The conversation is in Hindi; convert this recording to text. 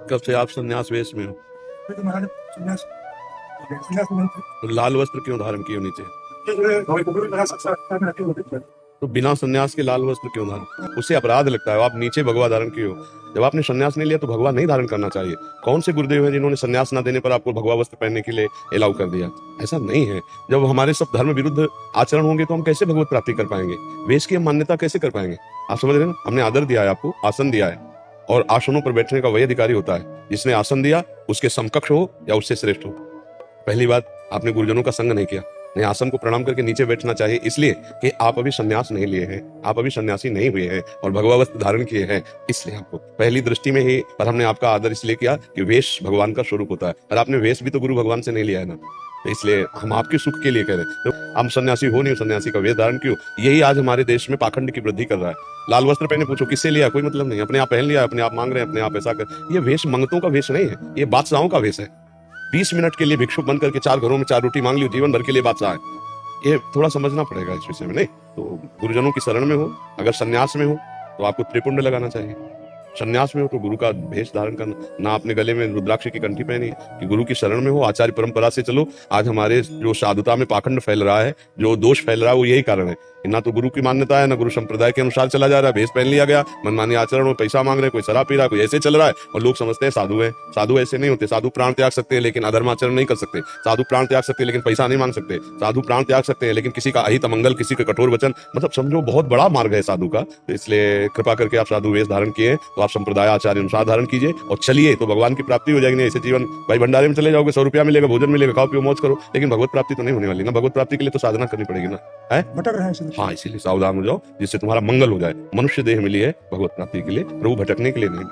कब से आप संन्यास वेश में हो? तो महाराज संन्यास संन्यास में थे। तो लाल वस्त्र क्यों धारण किए नीचे? हमारे को भी संस्कार में रखे होते थे। तो बिना संन्यास के लाल वस्त्र क्यों धारण? उससे अपराध लगता है। आप नीचे भगवा धारण किए हो। जब आपने संन्यास नहीं लिया तो भगवा नहीं धारण करना चाहिए। कौन से गुरुदेव हैं जिन्होंने संन्यास ना देने पर आपको भगवा वस्त्र पहनने के लिए अलाउ कर दिया? ऐसा नहीं है। जब हमारे सब धर्म विरुद्ध आचरण होंगे तो हम कैसे भगवत प्राप्ति कर पाएंगे? वेश की हम मान्यता कैसे कर पाएंगे? आप समझ रहे हैं? हमने आदर दिया है, आपको आसन दिया है, और आसनों पर बैठने का वही अधिकारी होता है जिसने आसन दिया, उसके समकक्ष हो या उससे श्रेष्ठ हो। पहली बात, आपने गुरुजनों का संग नहीं किया। नहीं, आसन को प्रणाम करके नीचे बैठना चाहिए, इसलिए कि आप अभी संन्यास नहीं लिए हैं, आप अभी सन्यासी नहीं हुए हैं और भगवा वस्त्र धारण किए हैं, इसलिए आपको पहली दृष्टि में ही। पर हमने आपका आदर इसलिए किया कि वेश भगवान का स्वरूप होता है, और आपने वेश भी तो गुरु भगवान से नहीं लिया है ना, तो इसलिए हम आपके सुख के लिए कह रहे हैं। तो हम सन्यासी हो नहीं, सन्यासी का वेश धारण क्यों? यही आज हमारे देश में पाखंड की वृद्धि कर रहा है। लाल वस्त्र पहने, पूछो किससे लिया? कोई मतलब नहीं। अपने आप पहन लिया, अपने आप मांग रहे हैं, अपने आप ऐसा कर। ये वेश मंगतों का वेश नहीं है, ये बादशाहों का वेश है। 20 मिनट के लिए भिक्षुक बन करके 4 घरों में 4 रोटी मांग ली, जीवन भर के लिए बादशाह है। ये थोड़ा समझना पड़ेगा इस विषय में। नहीं तो गुरुजनों की शरण में हो, अगर सन्यास में हो तो आपको त्रिपुंड लगाना चाहिए। सन्यास में हो तो गुरु का भेष धारण करना, ना अपने गले में रुद्राक्ष की कंठी पहनी कि गुरु की शरण में हो, आचार्य परंपरा से चलो। आज हमारे जो साधुता में पाखंड फैल रहा है, जो दोष फैल रहा है, वो यही कारण है कि ना तो गुरु की मान्यता है, ना गुरु संप्रदाय के अनुसार चला जा रहा है। भेष पहन लिया गया, मनमानी आचरण में पैसा मांग रहे हैं, कोई शराब पी रहा है, कोई ऐसे चल रहा है, और लोग समझते हैं साधु है। साधु ऐसे नहीं होते। साधु प्राण त्याग सकते हैं लेकिन अधर्माचरण नहीं कर सकते। साधु प्राण त्याग सकते हैं लेकिन पैसा नहीं मांग सकते। साधु प्राण त्याग सकते हैं लेकिन किसी का अहित अमंगल, किसी का कठोर वचन, मतलब समझो बहुत बड़ा मार्ग है साधु का। तो इसलिए कृपा करके आप साधु वेश धारण किए तो आप संप्रदाय आचार्य अनुसार धारण कीजिए और चलिए, तो भगवान की प्राप्ति हो जाएगी। नहीं ऐसे जीवन भाई भंडारे में चले जाओगे, 100 रुपया मिलेगा, भोजन मिलेगा, खाओ पियो मौज करो, लेकिन भगवत प्राप्ति तो नहीं होने वाली ना। भगवत प्राप्ति के लिए तो साधना करनी पड़ेगी ना, है? भटक रहे हैं इसलिए। हाँ, इसीलिए सावधान हो जाओ, जिससे तुम्हारा मंगल हो जाए। मनुष्य देह मिली है भगवत प्राप्ति के लिए, प्रभु भटकने के लिए नहीं।